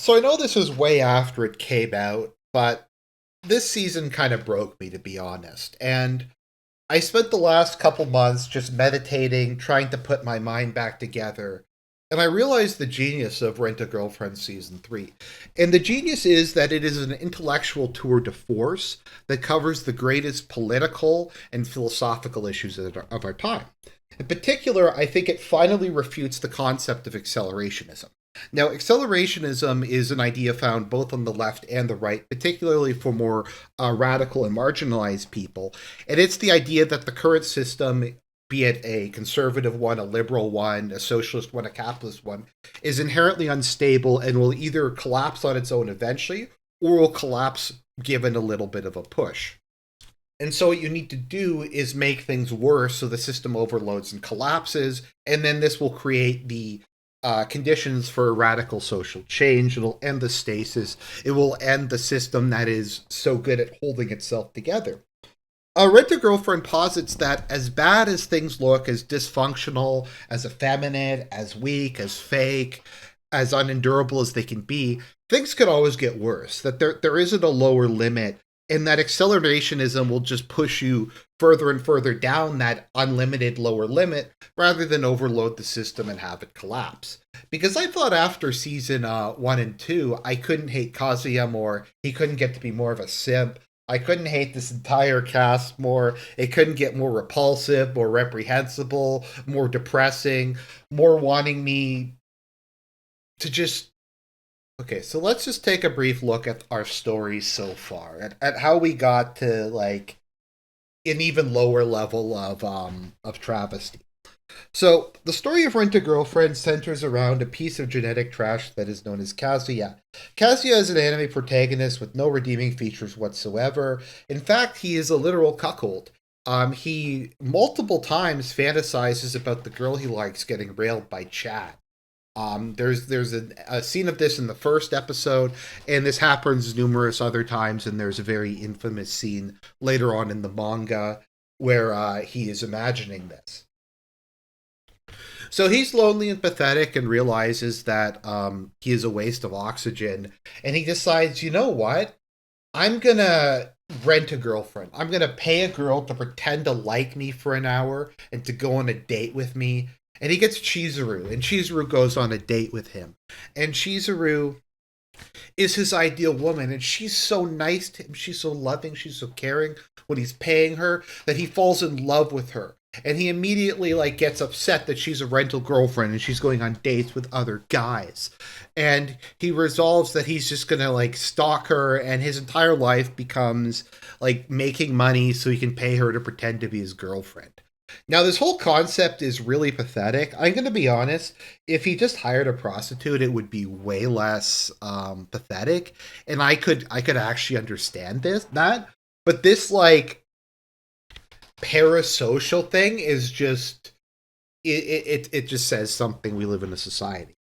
So I know this was way after it came out, but this season kind of broke me, to be honest. And I spent the last couple months just meditating, trying to put my mind back together. And I realized the genius of Rent a Girlfriend Season 3. And the genius is that it is an intellectual tour de force that covers the greatest political and philosophical issues of our time. In particular, I think it finally refutes the concept of accelerationism. Now, accelerationism is an idea found both on the left and the right, particularly for more radical and marginalized people. And it's the idea that the current system, be it a conservative one, a liberal one, a socialist one, a capitalist one, is inherently unstable and will either collapse on its own eventually or will collapse given a little bit of a push. And so what you need to do is make things worse so the system overloads and collapses, and then this will create the conditions for radical social change. It'll end the stasis. It will end the system that is so good at holding itself together. Rent a Girlfriend posits that as bad as things look, as dysfunctional, as effeminate, as weak, as fake, as unendurable as they can be, things could always get worse. That there isn't a lower limit, and that accelerationism will just push you further and further down that unlimited lower limit rather than overload the system and have it collapse. Because I thought after season 1 and 2, I couldn't hate Kazuya more. He couldn't get to be more of a simp. I couldn't hate this entire cast more. It couldn't get more repulsive, more reprehensible, more depressing, more wanting me to just. Okay, so let's just take a brief look at our stories so far, at how we got to like an even lower level of travesty. So the story of Rent a Girlfriend centers around a piece of genetic trash that is known as Kazuya. Kazuya is an anime protagonist with no redeeming features whatsoever. In fact, he is a literal cuckold. He multiple times fantasizes about the girl he likes getting railed by Chad. There's a scene of this in the first episode, and this happens numerous other times. And there's a very infamous scene later on in the manga where he is imagining this. So he's lonely and pathetic and realizes that he is a waste of oxygen. And he decides, you know what? I'm going to rent a girlfriend. I'm going to pay a girl to pretend to like me for an hour and to go on a date with me. And he gets Chizuru, and Chizuru goes on a date with him. And Chizuru is his ideal woman, and she's so nice to him. She's so loving. She's so caring when he's paying her that he falls in love with her. And he immediately like gets upset that she's a rental girlfriend and she's going on dates with other guys. And he resolves that he's just gonna like stalk her, and his entire life becomes like making money so he can pay her to pretend to be his girlfriend. Now, this whole concept is really pathetic. I'm going to be honest. If he just hired a prostitute, it would be way less pathetic, and I could actually understand that. But this like parasocial thing is just it just says something. We live in a society.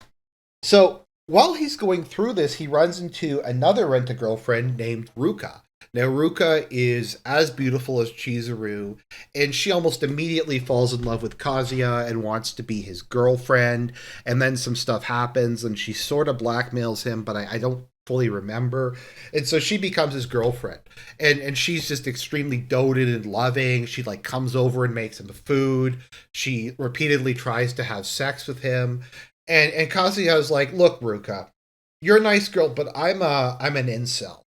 So while he's going through this, he runs into another rent-a-girlfriend named Ruka. Now, Ruka is as beautiful as Chizuru, and she almost immediately falls in love with Kazuya and wants to be his girlfriend. And then some stuff happens, and she sort of blackmails him, but I don't fully remember. And so she becomes his girlfriend. And she's just extremely doted and loving. She like comes over and makes him food. She repeatedly tries to have sex with him. And Kazuya is like, look, Ruka, you're a nice girl, but I'm an incel.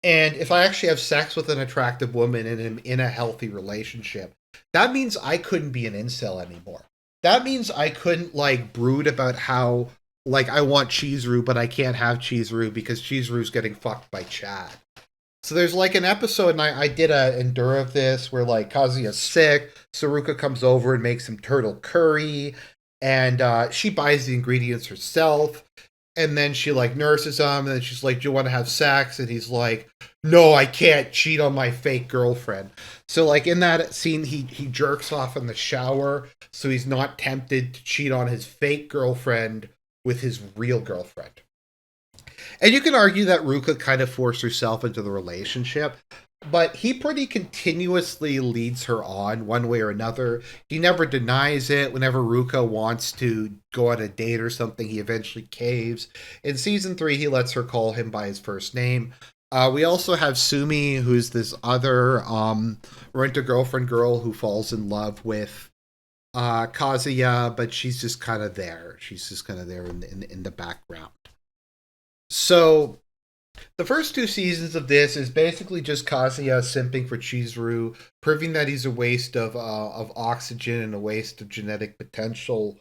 And if I actually have sex with an attractive woman and am in a healthy relationship, that means I couldn't be an incel anymore. That means I couldn't like brood about how like I want Chizuru, but I can't have Chizuru because Chizuru's getting fucked by Chad. So there's like an episode, and I did a endure of this where like Kazuya's sick, Saruka comes over and makes him turtle curry, and she buys the ingredients herself. And then she like nurses him, and then she's like, "Do you want to have sex?" And he's like, "No, I can't cheat on my fake girlfriend." So like in that scene, he jerks off in the shower, so he's not tempted to cheat on his fake girlfriend with his real girlfriend. And you can argue that Ruka kind of forced herself into the relationship, but he pretty continuously leads her on one way or another. He never denies it. Whenever Ruka wants to go on a date or something, he eventually caves. In season 3, he lets her call him by his first name. We also have Sumi, who's this other rent-a-girlfriend girl who falls in love with Kazuya, but she's just kind of there. She's just kind of there in the background. So the first 2 seasons of this is basically just Kazuya simping for Chizuru, proving that he's a waste of oxygen and a waste of genetic potential.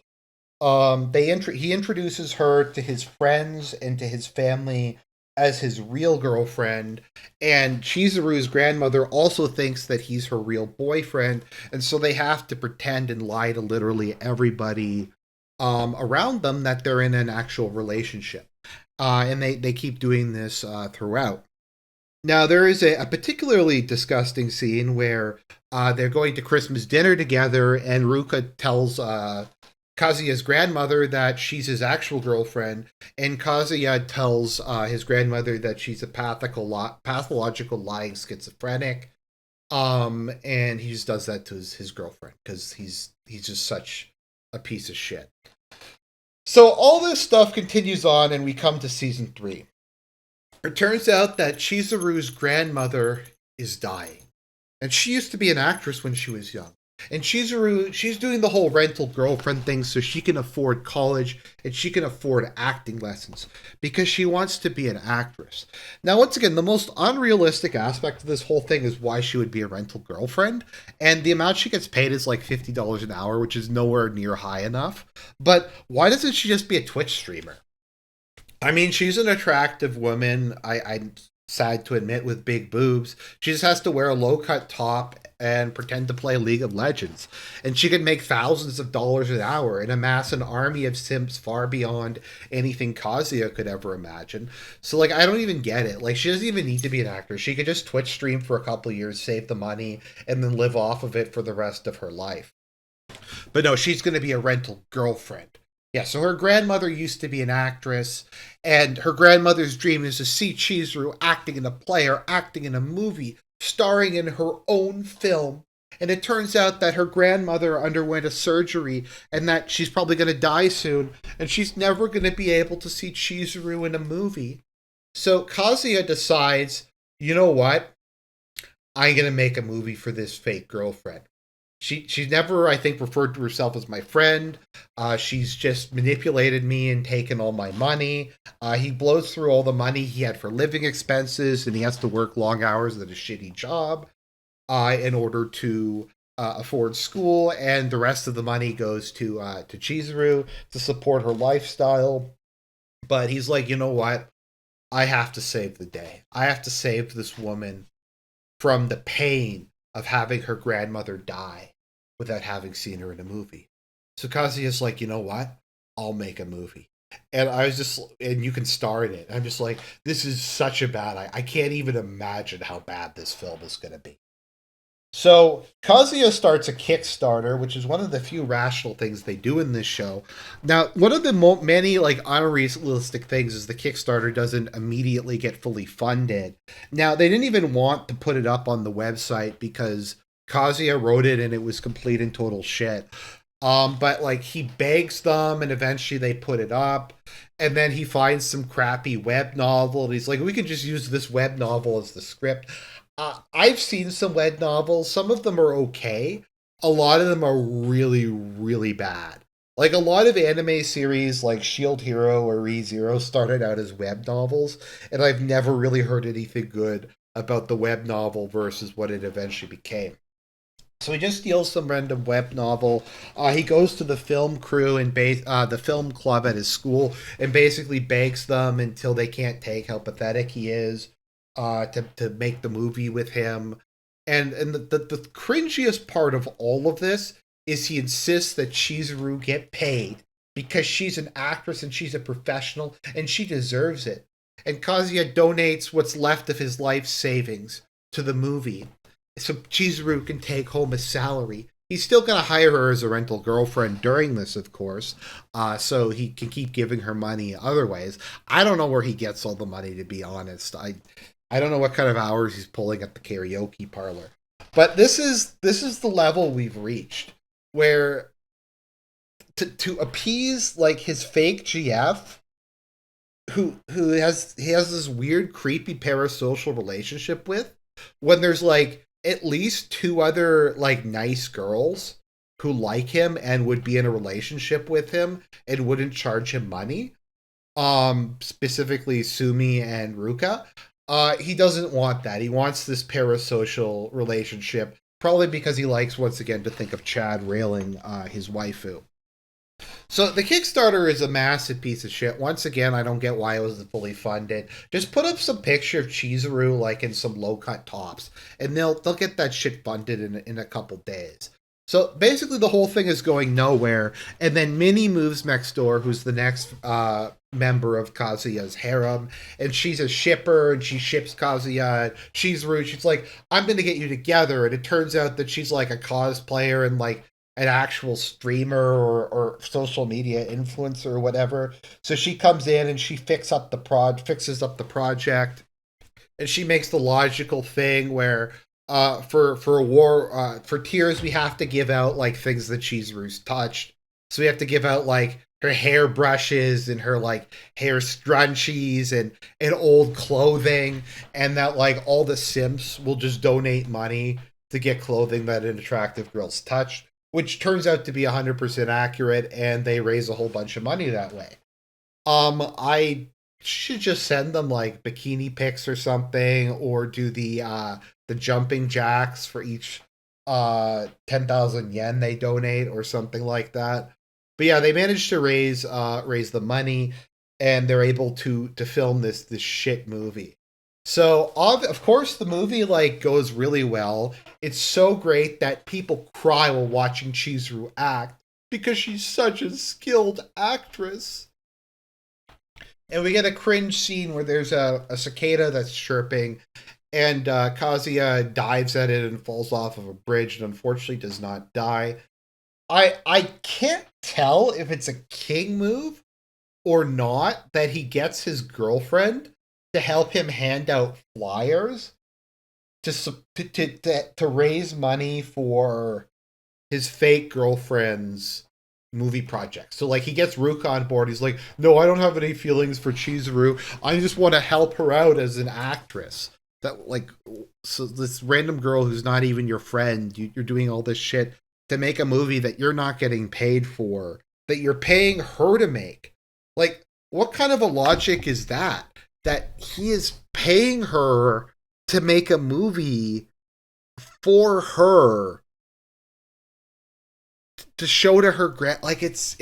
He introduces her to his friends and to his family as his real girlfriend, and Chizuru's grandmother also thinks that he's her real boyfriend, and so they have to pretend and lie to literally everybody around them that they're in an actual relationship. And they keep doing this throughout. Now, there is a particularly disgusting scene where they're going to Christmas dinner together, and Ruka tells Kazuya's grandmother that she's his actual girlfriend, and Kazuya tells his grandmother that she's a pathological lying schizophrenic. And he just does that to his girlfriend because he's just such a piece of shit. So all this stuff continues on, and we come to season 3. It turns out that Chizuru's grandmother is dying. And she used to be an actress when she was young. And Chizuru, she's doing the whole rental girlfriend thing so she can afford college and she can afford acting lessons because she wants to be an actress. Now, once again, the most unrealistic aspect of this whole thing is why she would be a rental girlfriend. And the amount she gets paid is like $50 an hour, which is nowhere near high enough. But why doesn't she just be a Twitch streamer? I mean, she's an attractive woman. I'm sad to admit, with big boobs. She just has to wear a low cut top and pretend to play League of Legends. And she can make thousands of dollars an hour and amass an army of simps far beyond anything Kazuya could ever imagine. So, like, I don't even get it. Like, she doesn't even need to be an actor. She could just Twitch stream for a couple years, save the money, and then live off of it for the rest of her life. But no, she's going to be a rental girlfriend. Yeah, so her grandmother used to be an actress, and her grandmother's dream is to see Chizuru acting in a play or acting in a movie, starring in her own film. And it turns out that her grandmother underwent a surgery and that she's probably going to die soon, and she's never going to be able to see Chizuru in a movie. So Kazuya decides, you know what? I'm going to make a movie for this fake girlfriend. She's never, I think, referred to herself as my friend. She's just manipulated me and taken all my money. He blows through all the money he had for living expenses, and he has to work long hours at a shitty job in order to afford school. And the rest of the money goes to Chizuru to support her lifestyle. But he's like, you know what? I have to save the day. I have to save this woman from the pain of having her grandmother die without having seen her in a movie. So Kazuya's like, you know what? I'll make a movie. And I was just, and you can star in it. I'm just like, this is such a bad, I can't even imagine how bad this film is going to be. So Kazuya starts a Kickstarter, which is one of the few rational things they do in this show. Now, one of the many like unrealistic things is the Kickstarter doesn't immediately get fully funded. Now, they didn't even want to put it up on the website because Kazuya wrote it and it was complete and total shit. But like he begs them and eventually they put it up. And then he finds some crappy web novel and he's like, we could just use this web novel as the script. I've seen some web novels. Some of them are okay. A lot of them are really, really bad. Like a lot of anime series like Shield Hero or ReZero started out as web novels, and I've never really heard anything good about the web novel versus what it eventually became. So he just steals some random web novel. He goes to the film crew and the film club at his school and basically begs them until they can't take how pathetic he is to make the movie with him. And the cringiest part of all of this is he insists that Chizuru get paid because she's an actress and she's a professional and she deserves it. And Kazuya donates what's left of his life savings to the movie so Chizuru can take home a salary. He's still going to hire her as a rental girlfriend during this, of course, so he can keep giving her money other ways. I don't know where he gets all the money, to be honest. I don't know what kind of hours he's pulling at the karaoke parlor. But this is the level we've reached where to appease like his fake GF who he has this weird creepy parasocial relationship with, when there's like at least two other like nice girls who like him and would be in a relationship with him and wouldn't charge him money, specifically Sumi and Ruka. He doesn't want that. He wants this parasocial relationship, probably because he likes once again to think of Chad railing his waifu. So the Kickstarter is a massive piece of shit. Once again, I don't get why it wasn't fully funded. Just put up some picture of Chizuru like in some low cut tops, and they'll get that shit funded in a couple days. So basically, the whole thing is going nowhere. And then Minnie moves next door, who's the next member of Kazuya's harem, and she's a shipper, and she ships Kazuya. And she's rude. She's like, "I'm gonna get you together," and it turns out that she's like a cosplayer and like an actual streamer or social media influencer or whatever. So she comes in and she fixes up the project, and she makes the logical thing where for a war for tears we have to give out like things that Chizuru's touched. So we have to give out like her hair brushes and her like hair scrunchies and old clothing, and that like all the simps will just donate money to get clothing that an attractive girl's touched, which turns out to be 100% accurate, and they raise a whole bunch of money that way. I should just send them like bikini pics or something, or do the jumping jacks for each 10,000 yen they donate or something like that. But yeah, they managed to raise the money, and they're able to film this shit movie. So of course the movie like goes really well. It's so great that people cry while watching Chizuru act because she's such a skilled actress. And we get a cringe scene where there's a cicada that's chirping, and Kazuya dives at it and falls off of a bridge and unfortunately does not die. I can't tell if it's a king move or not that he gets his girlfriend to help him hand out flyers to raise money for his fake girlfriend's movie project. So like he gets Ruka on board. He's like, "No, I don't have any feelings for Chizuru. I just want to help her out as an actress." That like, so this random girl who's not even your friend, you're doing all this shit to make a movie that you're not getting paid for, that you're paying her to make. Like, what kind of a logic is that? That he is paying her to make a movie for her to show to her grand, like it's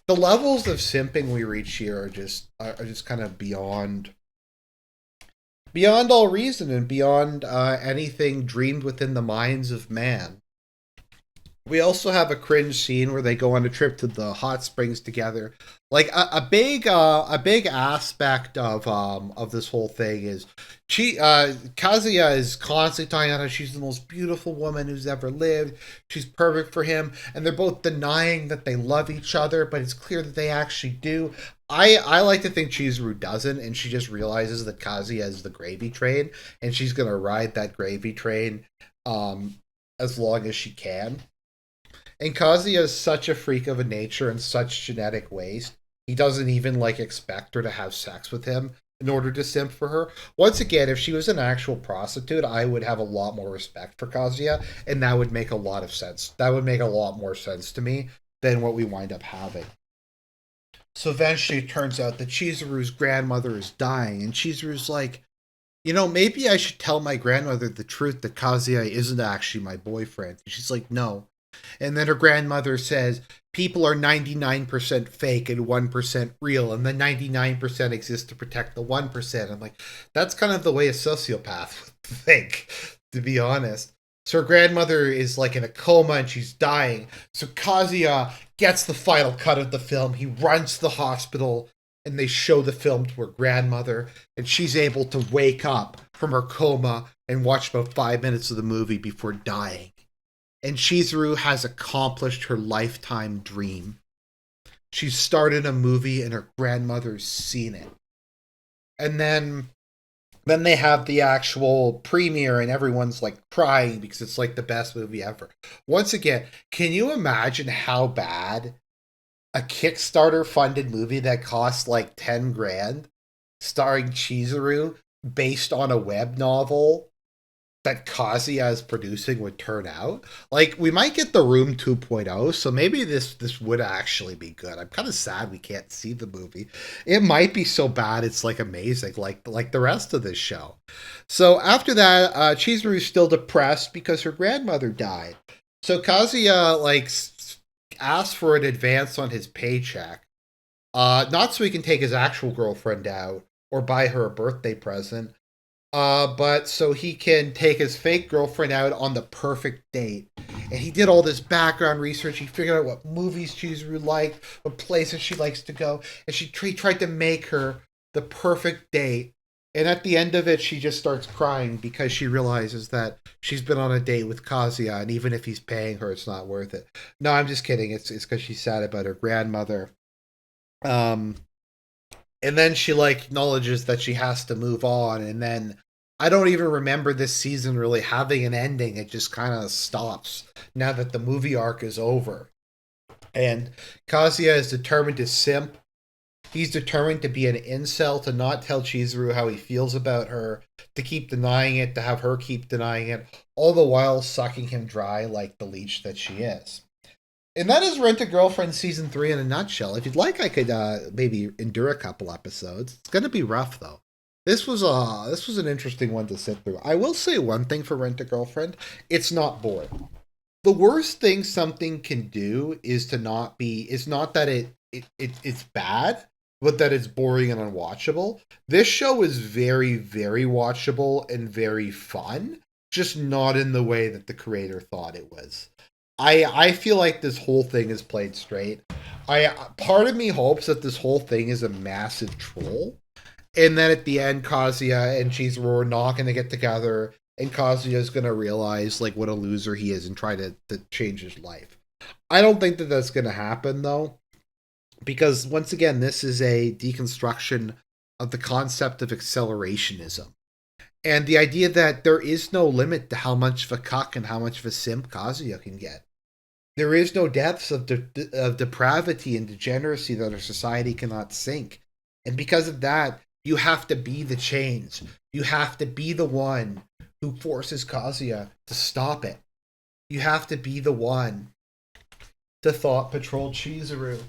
the levels of simping we reach here are just kind of beyond all reason and beyond anything dreamed within the minds of man. We also have a cringe scene where they go on a trip to the hot springs together. Like a big aspect of this whole thing is Kazuya is constantly talking about how she's the most beautiful woman who's ever lived. She's perfect for him, and they're both denying that they love each other, but it's clear that they actually do. I like to think Chizuru doesn't, and she just realizes that Kazuya is the gravy train, and she's gonna ride that gravy train as long as she can. And Kazuya is such a freak of a nature and such genetic waste. He doesn't even like expect her to have sex with him in order to simp for her. Once again, if she was an actual prostitute, I would have a lot more respect for Kazuya, and that would make a lot of sense. That would make a lot more sense to me than what we wind up having. So eventually it turns out that Chizuru's grandmother is dying, and Chizuru's like, maybe I should tell my grandmother the truth that Kazuya isn't actually my boyfriend. And she's like, no. And then her grandmother says, people are 99% fake and 1% real, and the 99% exists to protect the 1%. I'm like, that's kind of the way a sociopath would think, to be honest. So her grandmother is like in a coma and she's dying. So Kazuya gets the final cut of the film. He runs to the hospital and they show the film to her grandmother, and she's able to wake up from her coma and watch about 5 minutes of the movie before dying. And Chizuru has accomplished her lifetime dream. She's started a movie and her grandmother's seen it. And then Then they have the actual premiere and everyone's like crying because it's like the best movie ever. Once again, can you imagine how bad a Kickstarter funded movie that costs like 10 grand starring Chizuru based on a web novel that Kazuya is producing would turn out? Like, we might get The Room 2.0, so maybe this would actually be good. I'm kind of sad we can't see the movie. It might be so bad it's like amazing, like the rest of this show. So after that, Chizuru is still depressed because her grandmother died. So Kazuya asks for an advance on his paycheck, not so he can take his actual girlfriend out or buy her a birthday present, but so he can take his fake girlfriend out on the perfect date. And he did all this background research. He figured out what movies Chizuru liked, what places she likes to go, and he tried to make her the perfect date. And at the end of it, she just starts crying because she realizes that she's been on a date with Kazuya, and even if he's paying her, it's not worth it. No, I'm just kidding. It's because she's sad about her grandmother. Um, and then she like acknowledges that she has to move on, and then I don't even remember this season really having an ending. It just kind of stops now that the movie arc is over. And Kazuya is determined to simp. He's determined to be an incel, to not tell Chizuru how he feels about her, to keep denying it, to have her keep denying it, all the while sucking him dry like the leech that she is. And that is Rent a Girlfriend season 3 in a nutshell. If you'd like, I could maybe endure a couple episodes. It's gonna be rough though. This was an interesting one to sit through. I will say one thing for Rent a Girlfriend: it's not boring. The worst thing something can do is to not be is not that it's bad, but that it's boring and unwatchable. This show is very, very watchable and very fun, just not in the way that the creator thought it was. I feel like this whole thing is played straight. I Part of me hopes that this whole thing is a massive troll, and then at the end, Kazuya and Chizuru are not going to get together, and Kazuya is going to realize like what a loser he is and try to change his life. I don't think that that's going to happen though, because once again, this is a deconstruction of the concept of accelerationism. And the idea that there is no limit to how much of a cuck and how much of a simp Kazuya can get. There is no depths of depravity and degeneracy that our society cannot sink. And because of that, you have to be the change. You have to be the one who forces Kazuya to stop it. You have to be the one to thought patrol Chizuru.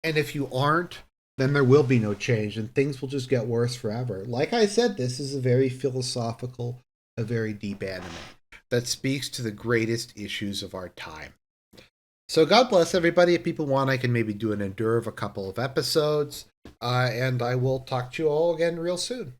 And if you aren't, then there will be no change and things will just get worse forever. Like I said, this is a very philosophical, a very deep anime that speaks to the greatest issues of our time. So God bless everybody. If people want, I can maybe do an endure of a couple of episodes. And I will talk to you all again real soon.